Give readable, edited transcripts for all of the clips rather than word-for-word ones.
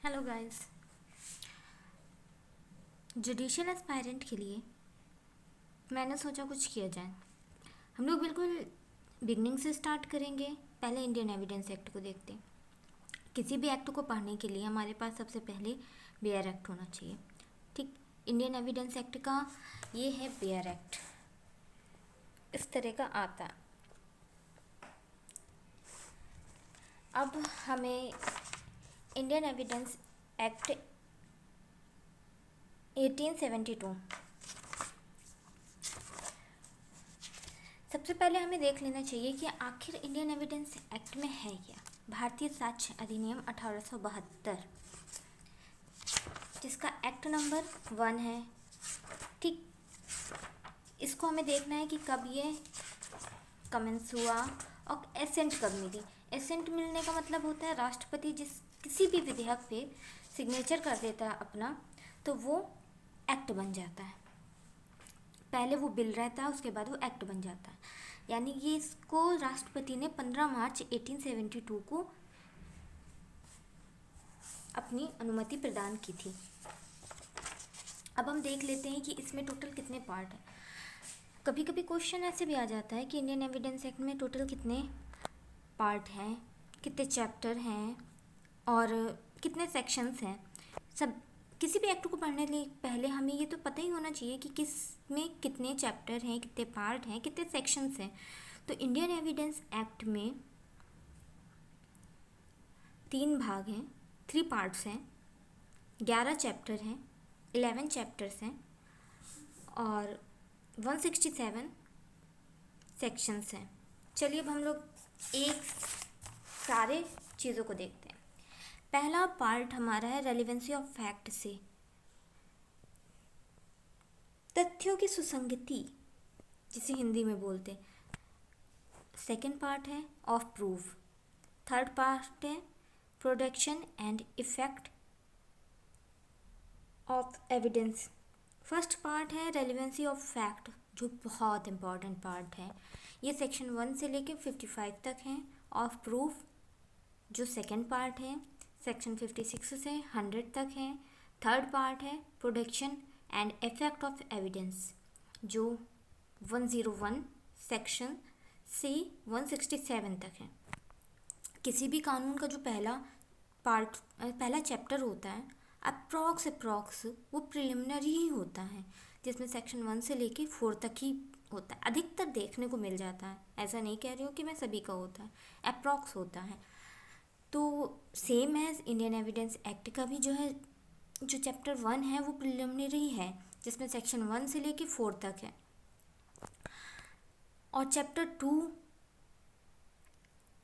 Hello guys. Judicial aspirant के लिए मैंने सोचा कुछ किया जाए। हम लोग बिल्कुल बिगनिंग से स्टार्ट करेंगे। पहले इंडियन एविडेंस एक्ट को देखते हैं। किसी भी एक्ट को पढ़ने के लिए हमारे पास सबसे पहले बेयर एक्ट होना चाहिए। ठीक, इंडियन एविडेंस एक्ट का ये है बेयर एक्ट, इस तरह का आता है। अब हमें इंडियन एविडेंस एक्ट 1872 सबसे पहले हमें देख लेना चाहिए कि आखिर इंडियन एविडेंस एक्ट में है क्या। भारतीय साक्ष्य अधिनियम 1872, जिसका एक्ट नंबर 1 है। ठीक, इसको हमें देखना है कि कब ये कमेंस हुआ और एसेंट कब मिली। एसेंट मिलने का मतलब होता है राष्ट्रपति किसी भी विधेयक पे सिग्नेचर कर देता है अपना, तो वो एक्ट बन जाता है। पहले वो बिल रहता है, उसके बाद वो एक्ट बन जाता है। यानी कि इसको राष्ट्रपति ने 15 मार्च 1872 को अपनी अनुमति प्रदान की थी। अब हम देख लेते हैं कि इसमें टोटल कितने पार्ट हैं। कभी कभी क्वेश्चन ऐसे भी आ जाता है कि इंडियन एविडेंस एक्ट में टोटल कितने पार्ट हैं, कितने चैप्टर हैं और कितने सेक्शंस हैं। सब किसी भी एक्ट को पढ़ने के लिए पहले हमें ये तो पता ही होना चाहिए कि किस में कितने चैप्टर हैं, कितने पार्ट हैं, कितने सेक्शंस हैं। तो इंडियन एविडेंस एक्ट में 3 भाग हैं, 3 पार्ट्स हैं, 11 चैप्टर हैं, 11 चैप्टर्स हैं और 167 सेक्शंस हैं। चलिए अब हम लोग एक सारे चीज़ों को देखते हैं। पहला पार्ट हमारा है रेलिवेंसी ऑफ फैक्ट से, तथ्यों की सुसंगति जिसे हिंदी में बोलते हैं। सेकंड पार्ट है ऑफ प्रूफ। थर्ड पार्ट है production and effect of evidence. First part है रेलिवेंसी ऑफ फैक्ट, जो बहुत इंपॉर्टेंट पार्ट है। ये सेक्शन 1 से लेके 55 तक है। ऑफ प्रूफ जो सेकंड पार्ट है, सेक्शन 56 से 100 तक है। थर्ड पार्ट है production and effect of evidence, जो 101 सेक्शन से 167 तक है। किसी भी कानून का जो पहला चैप्टर होता है, अप्रॉक्स वो प्रिलिमिनरी ही होता है, जिसमें सेक्शन 1 से लेके 4 तक ही होता है। अधिकतर देखने को मिल जाता है, ऐसा नहीं कह रही हूँ कि मैं सभी का होता है, अप्रॉक्स होता है। तो सेम है इंडियन एविडेंस एक्ट का भी जो चैप्टर 1 है वो प्रिलिमिनरी है, जिसमें सेक्शन 1 से लेके 4 तक है। और chapter 2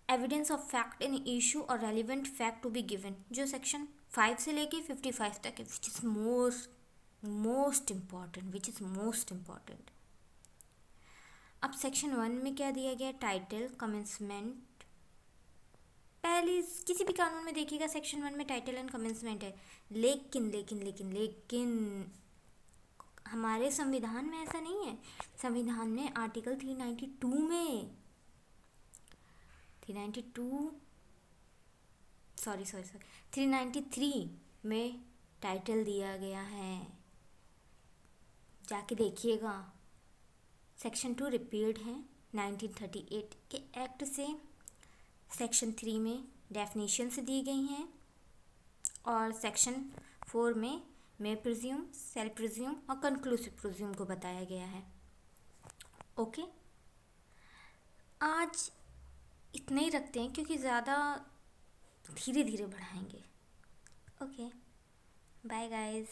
evidence of fact in issue और relevant fact to be given, जो सेक्शन 5 से लेके 55 तक है, विच इज़ मोस्ट इम्पॉर्टेंट। अब सेक्शन 1 में क्या दिया गया, टाइटल, कमेंसमेंट। पहले किसी भी कानून में देखिएगा सेक्शन 1 में टाइटल एंड कमेंसमेंट है। लेकिन हमारे संविधान में ऐसा नहीं है। संविधान में आर्टिकल 392 में 393 में टाइटल दिया गया है, जाके देखिएगा। सेक्शन 2 रिपील्ड है 1938 के एक्ट से। सेक्शन 3 में डेफिनेशंस दी गई हैं और सेक्शन 4 में मे प्रिज्यूम, सेल प्रिज्यूम और कंक्लूसिव प्रिज्यूम को बताया गया है। ओके, आज इतना ही रखते हैं क्योंकि ज़्यादा धीरे धीरे बढ़ाएंगे। Okay, bye guys.